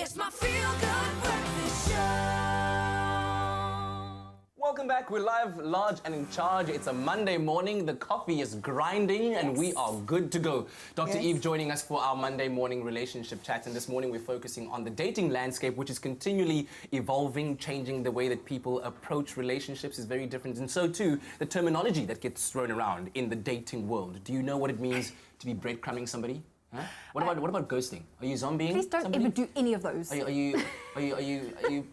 It's my feel-good breakfast show. Welcome back. We're live, large and in charge. It's a Monday morning. The coffee is grinding and we are good to go. Dr. Eve joining us for our Monday morning relationship chat. And this morning we're focusing on the dating landscape, which is continually evolving, changing. The way that people approach relationships is very different. And so too, the terminology that gets thrown around in the dating world. Do you know what it means to be breadcrumbing somebody? Huh? What about ghosting? Are you zombieing? Please don't ever do any of those. Are you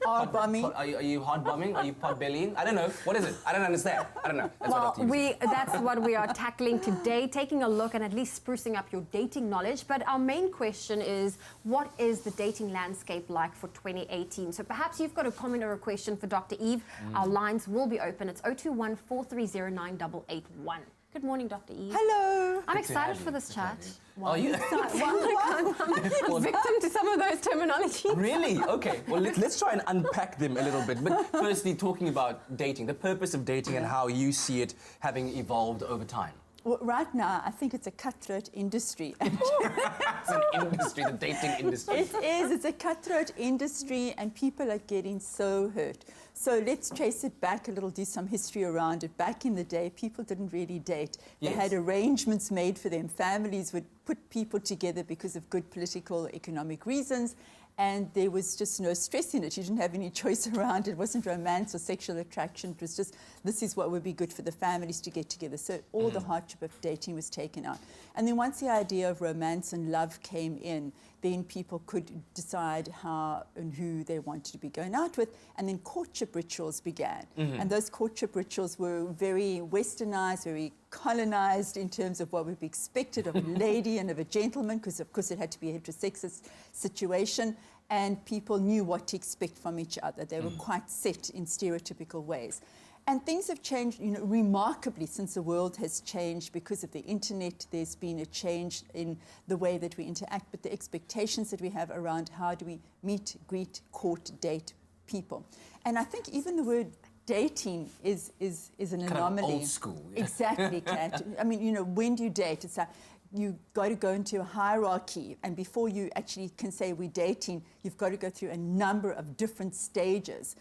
hard bombing? Are you hard bombing? Are you pot bellying? I don't know. What is it? I don't understand. I don't know. That's what we are tackling today, taking a look and at least sprucing up your dating knowledge. But our main question is, what is the dating landscape like for 2018? So perhaps you've got a comment or a question for Dr. Eve. Our lines will be open. It's 021 430 9881. Good morning, Dr. Eve. Hello. I'm excited for this chat. Are you? I'm victim to some of those terminologies. Really? Okay. Well, let's try and unpack them a little bit. But firstly, talking about dating, the purpose of dating and how you see it having evolved over time. Well, right now, I think it's a cutthroat industry. It's an industry, the dating industry. It is. It's a cutthroat industry and people are getting so hurt. So let's trace it back a little, do some history around it. Back in the day, people didn't really date. They had arrangements made for them. Families would put people together because of good political, economic reasons. And there was just no stress in it. You didn't have any choice around it. It wasn't romance or sexual attraction. It was just, this is what would be good for the families to get together. So all the hardship of dating was taken out. And then once the idea of romance and love came in, then people could decide how and who they wanted to be going out with. And then courtship rituals began. And those courtship rituals were very westernized, very colonized in terms of what would be expected of a lady and of a gentleman, because of course it had to be a heterosexist situation, and people knew what to expect from each other. They were quite set in stereotypical ways. And things have changed, remarkably since the world has changed because of the internet. There's been a change in the way that we interact, but the expectations that we have around how do we meet, greet, court, date people. And I think even the word dating is an anomaly. Kind of old school. Yeah. Exactly, Kat. I mean, when do you date? It's like you got to go into a hierarchy, and before you actually can say we're dating, you've got to go through a number of different stages.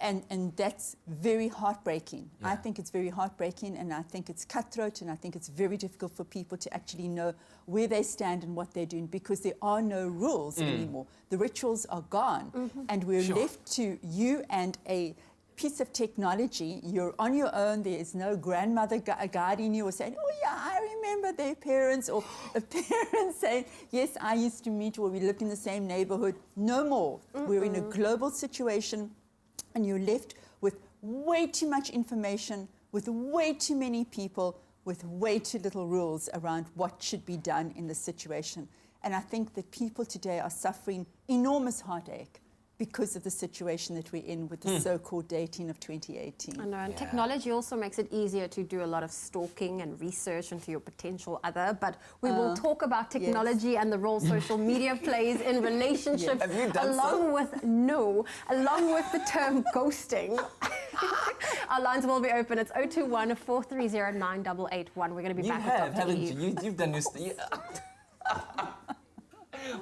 And that's very heartbreaking. Yeah. I think it's very heartbreaking, and I think it's cutthroat, and I think it's very difficult for people to actually know where they stand and what they're doing, because there are no rules anymore. The rituals are gone, and we're left to you and a piece of technology. You're on your own. There is no grandmother guiding you or saying, oh yeah, I remember their parents, or the parents saying, yes, I used to meet, or we lived in the same neighborhood. No more. We're in a global situation, and you're left with way too much information, with way too many people, with way too little rules around what should be done in the situation. And I think that people today are suffering enormous heartache because of the situation that we're in with the so-called dating of 2018. I know, and technology also makes it easier to do a lot of stalking and research into your potential other, but we will talk about technology and the role social media plays in relationships, along with the term ghosting. Our lines will be open. It's 021 430 9881. We're going to be back with Dr. Haven't Eve. you? You've done this.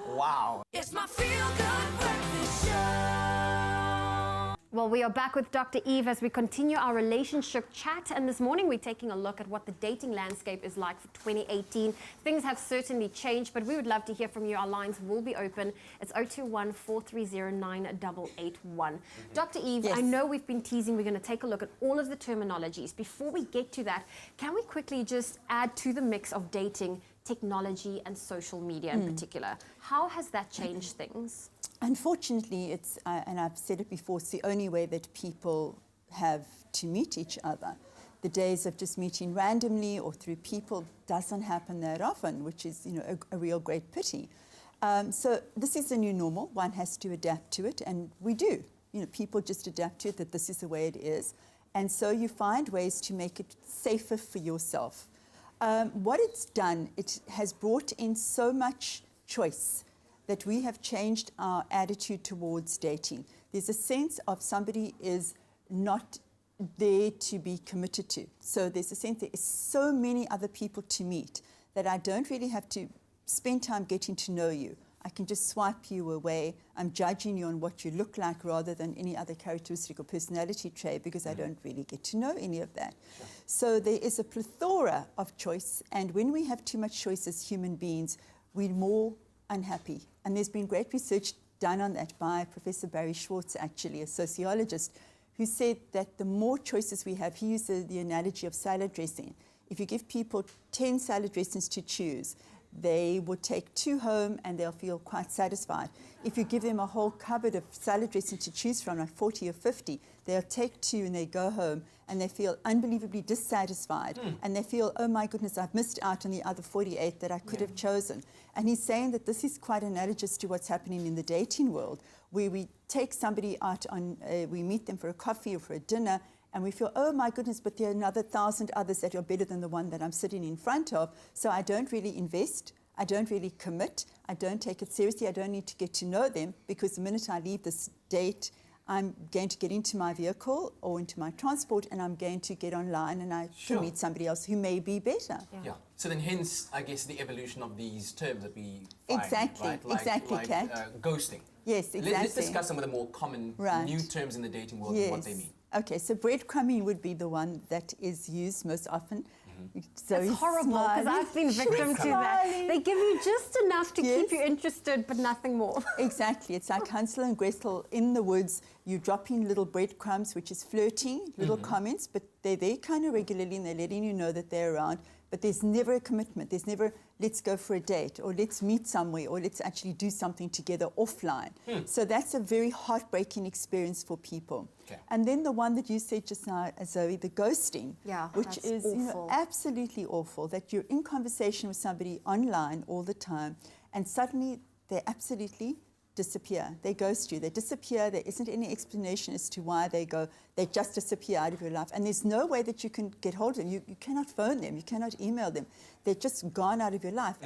Wow. It's my feel-good breakfast show. Well, we are back with Dr. Eve as we continue our relationship chat. And this morning we're taking a look at what the dating landscape is like for 2018. Things have certainly changed, but we would love to hear from you. Our lines will be open. It's 021 430 9881. Dr. Eve, I know we've been teasing. We're going to take a look at all of the terminologies. Before we get to that, can we quickly just add to the mix of dating technology and social media in particular? How has that changed things? Unfortunately, it's, and I've said it before, it's the only way that people have to meet each other. The days of just meeting randomly or through people doesn't happen that often, which is, a real great pity. So this is the new normal. One has to adapt to it, and we do. People just adapt to it, that this is the way it is. And so you find ways to make it safer for yourself. What it's done, it has brought in so much choice that we have changed our attitude towards dating. There's a sense of somebody is not there to be committed to. So there's a sense there is so many other people to meet that I don't really have to spend time getting to know you. I can just swipe you away. I'm judging you on what you look like rather than any other characteristic or personality trait because I don't really get to know any of that. Sure. So there is a plethora of choice, and when we have too much choice as human beings, we're more unhappy. And there's been great research done on that by Professor Barry Schwartz, actually, a sociologist, who said that the more choices we have, he used the analogy of salad dressing. If you give people 10 salad dressings to choose, they will take 2 home and they'll feel quite satisfied. If you give them a whole cupboard of salad dressing to choose from, like 40 or 50, they'll take 2 and they go home and they feel unbelievably dissatisfied. And they feel, oh my goodness, I've missed out on the other 48 that I could have chosen. And he's saying that this is quite analogous to what's happening in the dating world, where we take somebody out on, we meet them for a coffee or for a dinner, and we feel, oh my goodness, but there are another 1,000 others that are better than the one that I'm sitting in front of. So I don't really invest, I don't really commit, I don't take it seriously, I don't need to get to know them, because the minute I leave this date, I'm going to get into my vehicle or into my transport and I'm going to get online and I Sure. can meet somebody else who may be better. Yeah. So then hence, I guess, the evolution of these terms that we find, Exactly, right? Like, exactly, like, Kat. ghosting. Yes, exactly. Let's discuss some of the more common Right. new terms in the dating world and what they mean. Okay, so breadcrumbing would be the one that is used most often. So It's horrible because I've been victim to that. smiling. They give you just enough to keep Yes. you interested, but nothing more. Exactly. It's like Hansel and Gretel in the woods. You drop in little breadcrumbs, which is flirting, little comments, but they're there kind of regularly and they're letting you know that they're around. But there's never a commitment. There's never, let's go for a date or let's meet somewhere or let's actually do something together offline. So that's a very heartbreaking experience for people. Okay. And then the one that you said just now, Zoe, the ghosting, Yeah, which that's is awful. absolutely awful, that you're in conversation with somebody online all the time and suddenly they absolutely disappear. They ghost you. They disappear. There isn't any explanation as to why they go. They just disappear out of your life. And there's no way that you can get hold of them. You cannot phone them. You cannot email them. They're just gone out of your life.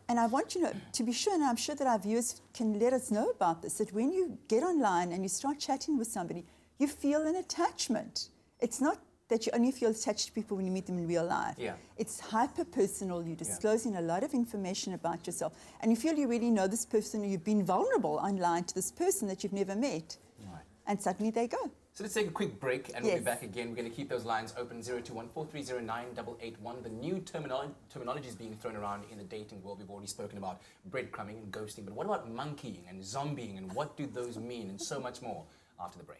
And I want you to be sure, and I'm sure that our viewers can let us know about this, that when you get online and you start chatting with somebody, you feel an attachment. It's not that you only feel attached to people when you meet them in real life. Yeah. It's hyper-personal. You're disclosing a lot of information about yourself. And you feel you really know this person, or you've been vulnerable online to this person that you've never met. Right. And suddenly they go. So let's take a quick break and we'll be Yes. back again. We're going to keep those lines open, 021-4309-881. The new terminology is being thrown around in the dating world. We've already spoken about breadcrumbing and ghosting, but what about monkeying and zombieing and what do those mean and so much more after the break.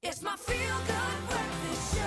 It's my feel-good breakfast show.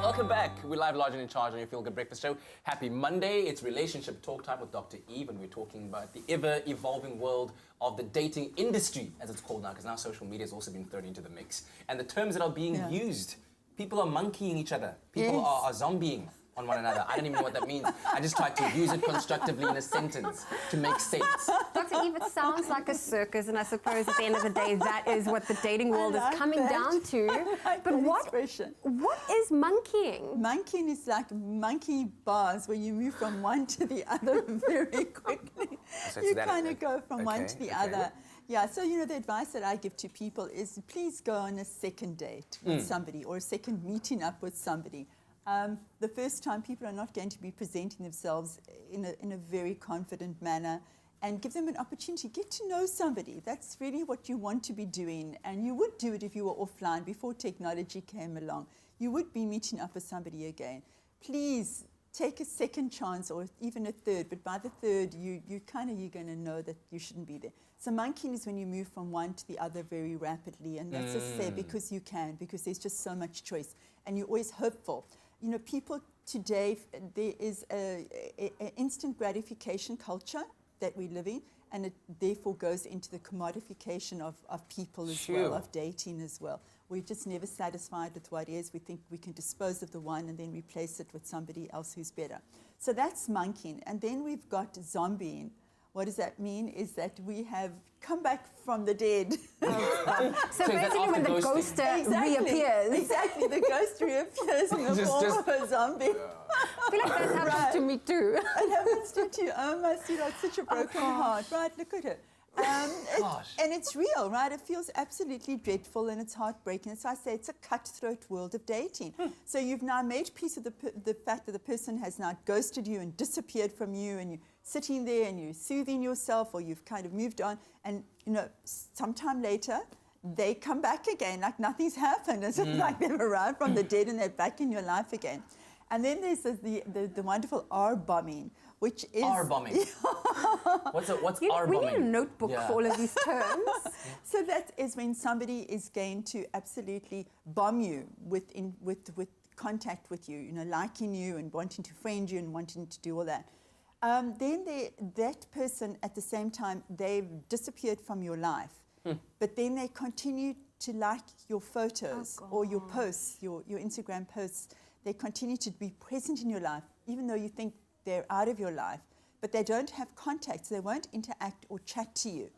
Welcome back. We're live, large and in charge on your Feel Good Breakfast Show. Happy Monday. It's Relationship Talk Time with Dr. Eve, and we're talking about the ever-evolving world of the dating industry, as it's called now, because now social media has also been thrown into the mix. And the terms that are being used, people are monkeying each other. People Yes. are zombieing on one another. I don't even know what that means. I just tried to use it constructively in a sentence to make sense. Dr. Eve, it sounds like a circus, and I suppose at the end of the day, that is what the dating world like is coming that. down to. Like But that what expression. is monkeying? Monkeying is like monkey bars where you move from one to the other very quickly. So it's You that- kind of go from one to the okay. other. Yeah, so the advice that I give to people is please go on a second date with somebody or a second meeting up with somebody. The first time, people are not going to be presenting themselves in a very confident manner, and give them an opportunity. Get to know somebody. That's really what you want to be doing, and you would do it if you were offline before technology came along. You would be meeting up with somebody again. Please take a second chance or even a third, but by the third, you're going to know that you shouldn't be there. So monkeying is when you move from one to the other very rapidly, and that's just there because you can, because there's just so much choice, and you're always hopeful. People today, there is a instant gratification culture that we live in, and it therefore goes into the commodification of people as well, Sure. of dating as well. We're just never satisfied with what is. We think we can dispose of the one and then replace it with somebody else who's better. So that's monkeying. And then we've got zombieing. What does that mean? Is that we have come back from the dead. So is that basically, when after the ghosting? ghoster reappears. Exactly. The ghost reappears in the form Just- of a zombie. I feel like that happens to me too. It happens to you. Oh, my sweetheart, such a broken heart. Right, look at her. Gosh. And it's real, right? It feels absolutely dreadful and it's heartbreaking. So I say it's a cutthroat world of dating. So you've now made peace with the fact that the person has now ghosted you and disappeared from you, and sitting there and you're soothing yourself, or you've kind of moved on, and sometime later they come back again like nothing's happened. It's like they've arrived from the dead and they're back in your life again. And then there's the wonderful R bombing, which is R bombing. What's R bombing? We need a notebook for all of these terms. So that is when somebody is going to absolutely bomb you with contact with you, liking you and wanting to friend you and wanting to do all that. Then that person, at the same time, they've disappeared from your life, but then they continue to like your photos or your posts, your Instagram posts. They continue to be present in your life, even though you think they're out of your life, but they don't have contact, so they won't interact or chat to you,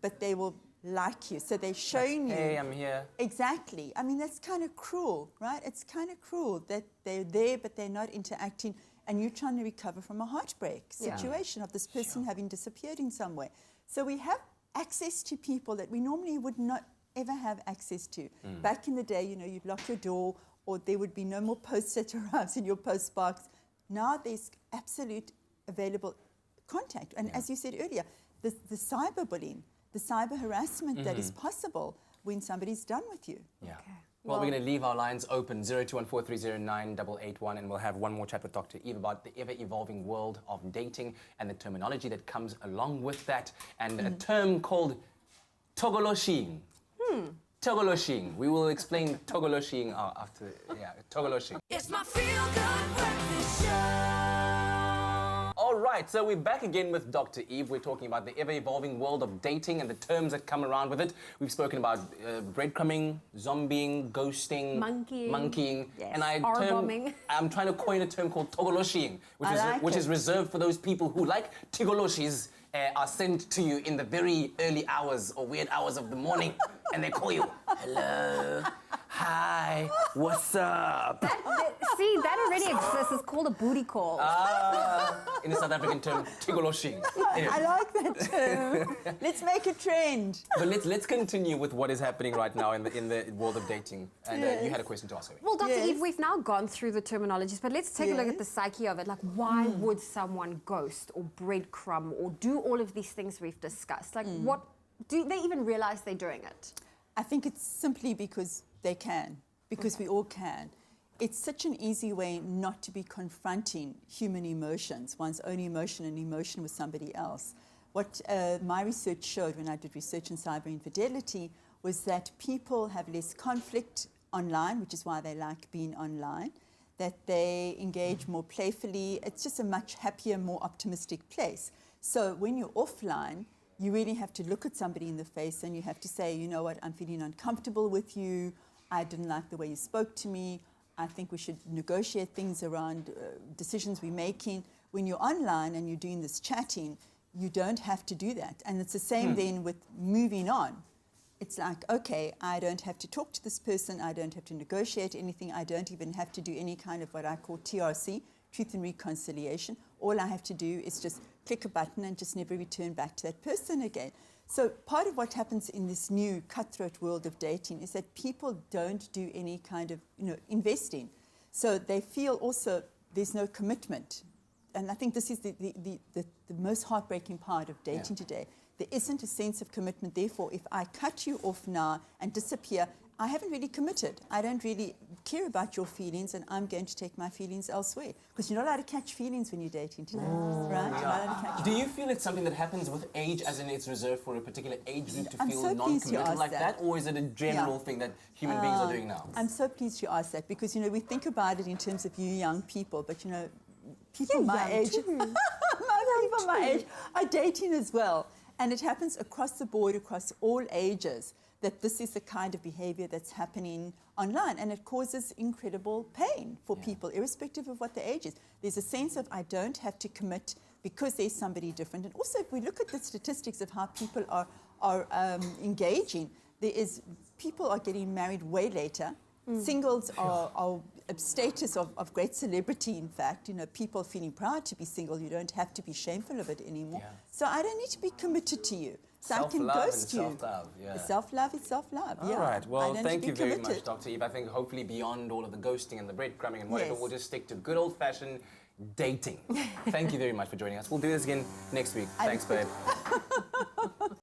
but they will like you. So they're showing you. Hey, I'm here. Exactly. I mean, that's kind of cruel, right? It's kind of cruel that they're there, but they're not interacting, and you're trying to recover from a heartbreak situation of this person having disappeared in some way. So we have access to people that we normally would not ever have access to. Back in the day, you'd lock your door, or there would be no more post-it arrives in your post box. Now there's absolute available contact. And as you said earlier, the cyberbullying, the cyber harassment that is possible when somebody's done with you. Yeah. Well, we're going to leave our lines open, 0214309881, and we'll have one more chat with Dr. Eve about the ever-evolving world of dating and the terminology that comes along with that, and a term called togoloshin. Togoloshin. We will explain togoloshin after, togoloshin. It's my feel-good breakfast show. All right, so we're back again with Dr. Eve. We're talking about the ever-evolving world of dating and the terms that come around with it. We've spoken about breadcrumbing, zombieing, ghosting, monkeying, and R-bombing. I'm trying to coin a term called togoloshin, which is reserved for those people who, like tigoloshis, are sent to you in the very early hours or weird hours of the morning, and they call you, hello, hi, what's up? That already exists. It's called a booty call. In the South African term, tigoloshin. Anyway. I like that term. Let's make a trend. But let's continue with what is happening right now in the world of dating. And you had a question to ask me. Well, Dr. Eve, we've now gone through the terminologies, but let's take a look at the psyche of it. Like, why would someone ghost or breadcrumb or do all of these things we've discussed? Like, what do they even realize they're doing it? I think it's simply because they can, because we all can. It's such an easy way not to be confronting human emotions, one's own emotion and emotion with somebody else. What my research showed when I did research in cyber infidelity was that people have less conflict online, which is why they like being online, that they engage more playfully. It's just a much happier, more optimistic place. So when you're offline, you really have to look at somebody in the face and you have to say, you know what, I'm feeling uncomfortable with you. I didn't like the way you spoke to me. I think we should negotiate things around decisions we're making. When you're online and you're doing this chatting, you don't have to do that. And it's the same then with moving on. It's like, okay, I don't have to talk to this person. I don't have to negotiate anything. I don't even have to do any kind of what I call TRC, Truth and Reconciliation. All I have to do is just click a button and just never return back to that person again. So part of what happens in this new cutthroat world of dating is that people don't do any kind of, investing. So they feel also there's no commitment. And I think this is the most heartbreaking part of dating today. There isn't a sense of commitment. Therefore, if I cut you off now and disappear, I haven't really committed. I don't really care about your feelings, and I'm going to take my feelings elsewhere. Because you're not allowed to catch feelings when you're dating today, right? You're not allowed to catch Do you feel it's something that happens with age, as in it's reserved for a particular age group to I'm feel so pleased you non-committal asked like that. Or is it a general thing that human beings are doing now? I'm so pleased you asked that, because, we think about it in terms of you young people, but, people my age, people my age are dating as well. And it happens across the board, across all ages, that this is the kind of behavior that's happening online, and it causes incredible pain for people, irrespective of what the age is. There's a sense of I don't have to commit because there's somebody different. And also, if we look at the statistics of how people are engaging, people are getting married way later. Singles are a status of great celebrity, in fact. People feeling proud to be single. You don't have to be shameful of it anymore. So I don't need to be committed to you. So I can ghost you. Self-love, Self-love is self-love, All right. Well, thank you very committed. much, Dr. Eve. I think hopefully beyond all of the ghosting and the breadcrumbing and whatever, Yes. we'll just stick to good old-fashioned dating. Thank you very much for joining us. We'll do this again next week. Thanks, babe.